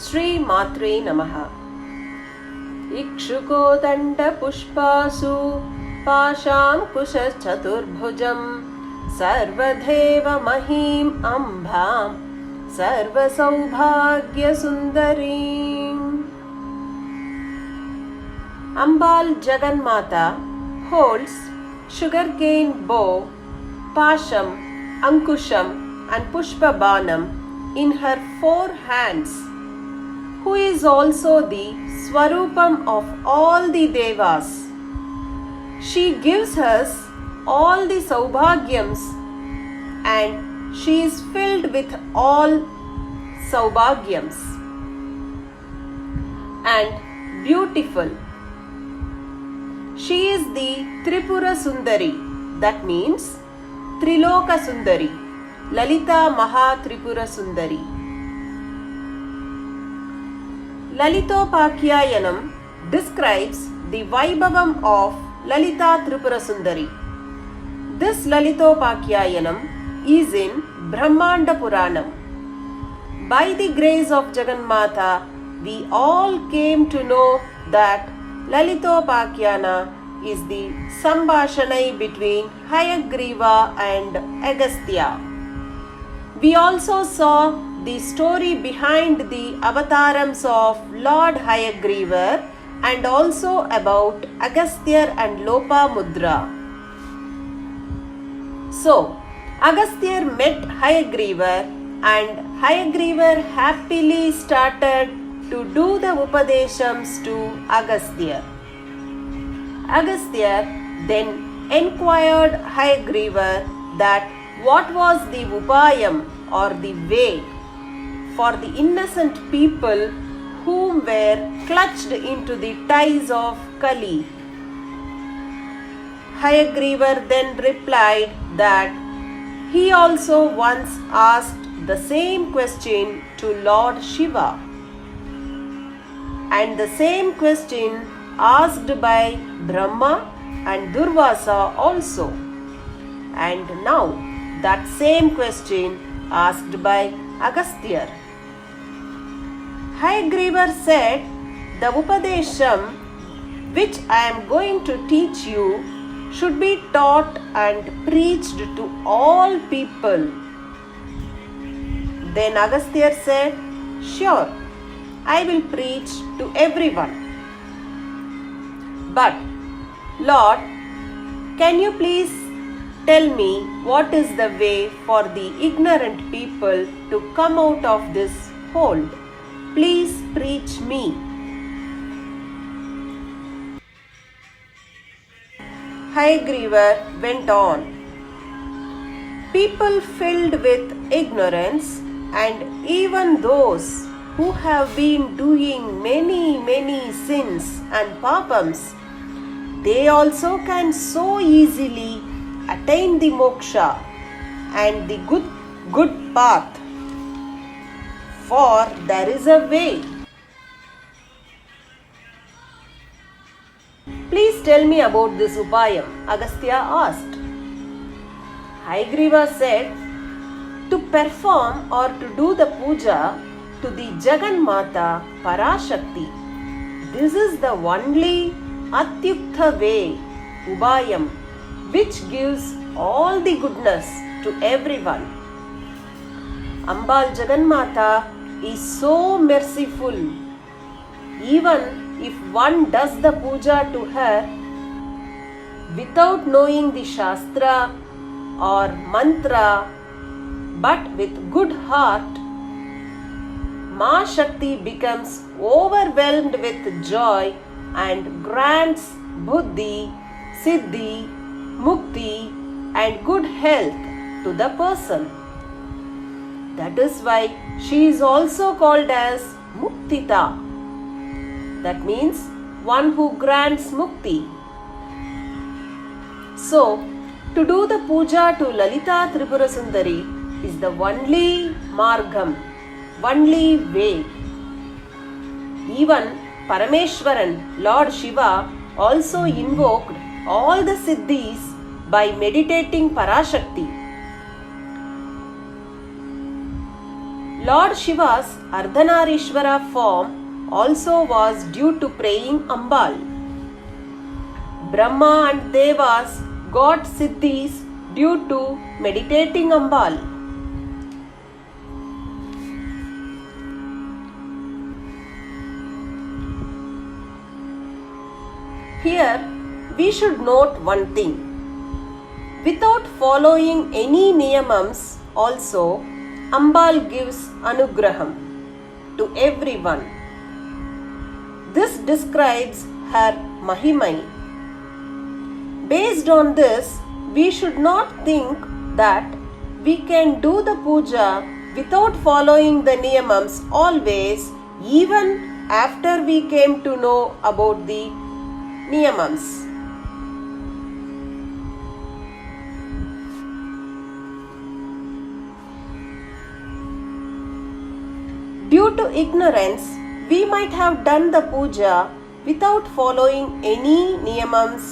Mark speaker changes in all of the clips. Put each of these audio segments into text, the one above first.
Speaker 1: श्री मात्रे नमः। इक्षुकोदण्डपुष्पासु पाशाङ्कुशचतुर्भुजं सर्वदेवमहीम् अम्बां सर्वसौभाग्यसुन्दरीम्। Ambal Jaganmata holds sugarcane bow, pasham, ankusham and pushpabanam in her 4 hands, who is also the Swarupam of all the Devas. She gives us all the Saubhagyams and she is filled with all Saubhagyams and beautiful. She is the Tripura Sundari, that means Triloka Sundari, Lalita Maha Tripura Sundari. Lalitopakyayanam describes the Vaibhavam of Lalita Tripura Sundari. This Lalitopakyayanam is in Brahmanda Puranam. By the grace of Jagannatha, we all came to know that Lalitopakyana is the Sambhashanai between Hayagriva and Agastya. We also saw the story behind the avatarams of Lord Hayagriva and also about Agastya and Lopamudra. So, Agastya met Hayagriva and Hayagriva happily started to do the Upadeshams to Agastya. Agastya then enquired Hayagriva that what was the Upayam or the way for the innocent people whom were clutched into the ties of Kali. Hayagriva then replied that he also once asked the same question to Lord Shiva, and the same question asked by Brahma and Durvasa also, and now that same question asked by Agastya. Hayagriva said, the Upadesham which I am going to teach you should be taught and preached to all people. Then Agastya said, sure, I will preach to everyone. But, Lord, can you please tell me what is the way for the ignorant people to come out of this hold? Please preach me. Hayagriva went on. People filled with ignorance and even those who have been doing many sins and papams, they also can so easily attain the moksha and the good path. For there is a way. Please tell me about this upayam, Agastya asked. Hayagriva said, to perform or to do the puja to the Jagannatha Parashakti. This is the only Atyukta way, Ubayam, which gives all the goodness to everyone. Ambal Jagannatha is so merciful. Even if one does the puja to her without knowing the Shastra or mantra, but with good heart, Ma Shakti becomes overwhelmed with joy and grants buddhi, siddhi, mukti and good health to the person. That is why she is also called as Muktita. That means one who grants mukti. So, to do the puja to Lalita Tripura Sundari is the only margam, only way. Even Parameshwaran, Lord Shiva, also invoked all the siddhis by meditating Parashakti. Lord Shiva's Ardhanarishvara form also was due to praying Ambal. Brahma and Devas got siddhis due to meditating Ambal. Here we should note one thing. Without following any niyamams also, Ambal gives anugraham to everyone. This describes her mahimai. Based on this, we should not think that we can do the puja without following the niyamams always, even after we came to know about the niyamams. Due to ignorance, we might have done the puja without following any niyamams.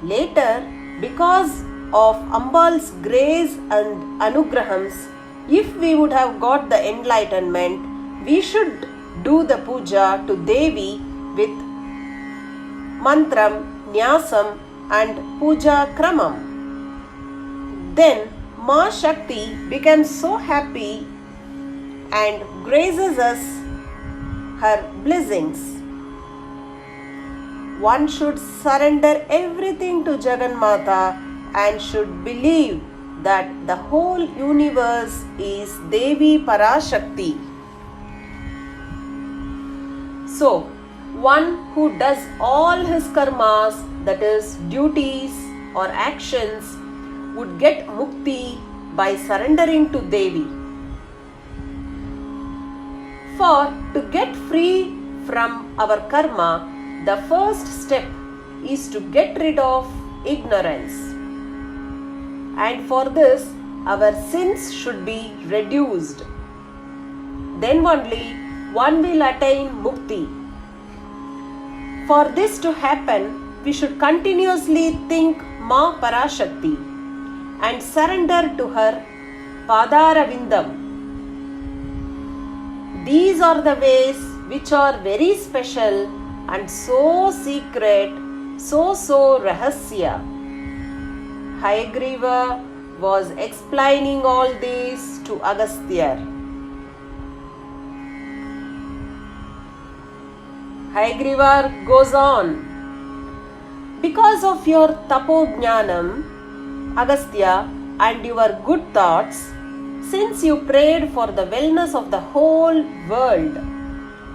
Speaker 1: Later, because of Ambal's grace and anugrahams, if we would have got the enlightenment, we should do the puja to Devi with mantram, nyasam and puja kramam. Then Ma Shakti becomes so happy and graces us her blessings. One should surrender everything to Jagannatha and should believe that the whole universe is Devi Parashakti. So, one who does all his karmas, that is duties or actions, would get mukti by surrendering to Devi. For to get free from our karma, the first step is to get rid of ignorance. And for this, our sins should be reduced. Then only one will attain mukti. For this to happen, we should continuously think Ma Parashakti and surrender to her Padaravindam. These are the ways which are very special and so secret, so rahasya. Hayagriva was explaining all this to Agasthyar. Hayagriva goes on. Because of your tapojnanam, Agastya, and your good thoughts, since you prayed for the wellness of the whole world,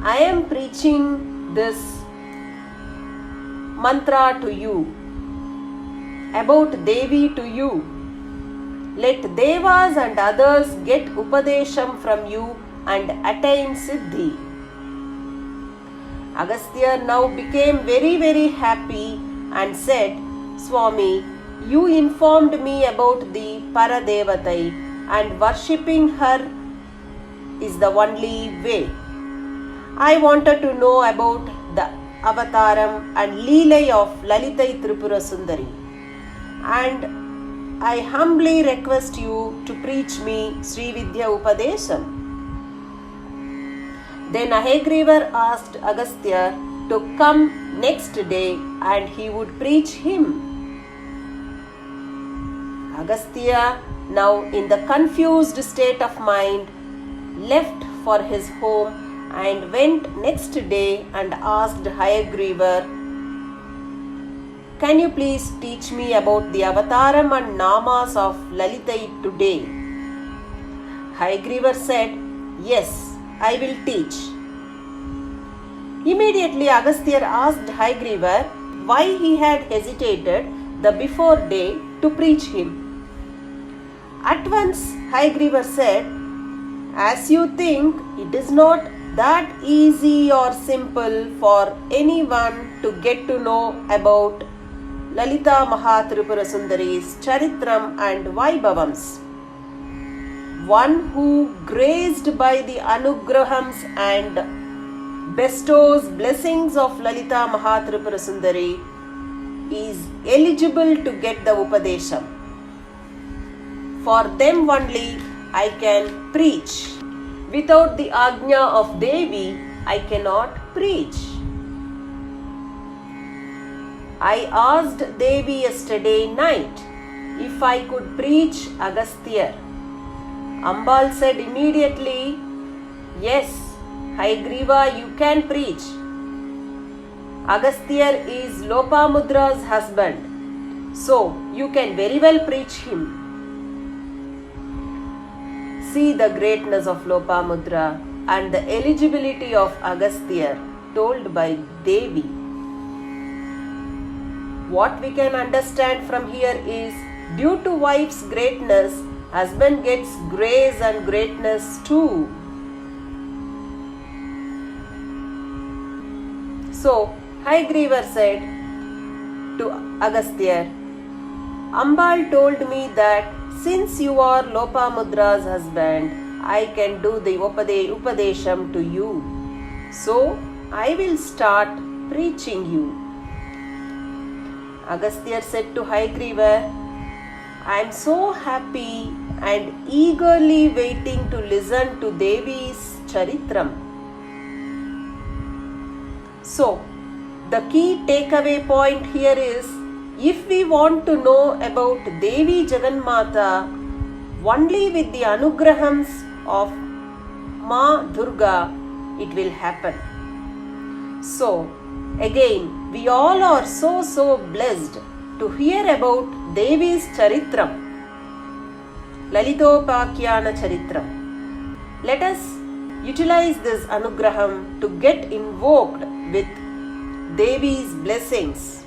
Speaker 1: I am preaching this mantra to you, about Devi to you. Let Devas and others get Upadesham from you and attain Siddhi. Agastya now became very happy and said, Swami, you informed me about the Paradevatai and worshipping her is the only way. I wanted to know about the avataram and leelai of Lalitai Tripura Sundari, and I humbly request you to preach me Sri Vidya Upadesham. Then Hayagriva asked Agastya to come next day and he would preach him. Agastya, now in the confused state of mind, left for his home and went next day and asked Hayagriva, can you please teach me about the avataram and namas of Lalitai today? Hayagriva said, yes, I will teach. Immediately Agastya asked Hayagriva why he had hesitated the before day to preach him. At once Hayagriva said, as you think, it is not that easy or simple for anyone to get to know about Lalita Mahatripura Sundari's Charitram and Vaibhavams. One who, graced by the anugrahams and bestows blessings of Lalita Mahatripura Sundari, is eligible to get the Upadesham. For them only I can preach. Without the Agnya of Devi, I cannot preach. I asked Devi yesterday night if I could preach Agasthyar. Ambal said immediately, yes, Hayagriva, you can preach. Agasthyar is Lopamudra's husband, so you can very well preach him. See the greatness of Lopamudra and the eligibility of Agasthyar told by Devi. What we can understand from here is, due to wife's greatness, husband gets grace and greatness too. So, Hayagriva said to Agasthyar, Ambal told me that since you are Lopamudra's husband, I can do the Upadesham to you. So, I will start preaching you. Agasthyar said to Hayagriva, I am so happy and eagerly waiting to listen to Devi's Charitram. So, the key takeaway point here is, if we want to know about Devi Jagannatha, only with the anugrahams of Ma Durga, it will happen. So, again, we all are so blessed to hear about Devi's Charitram, Lalitopakyana Charitram. Let us utilize this anugraham to get invoked with Devi's blessings.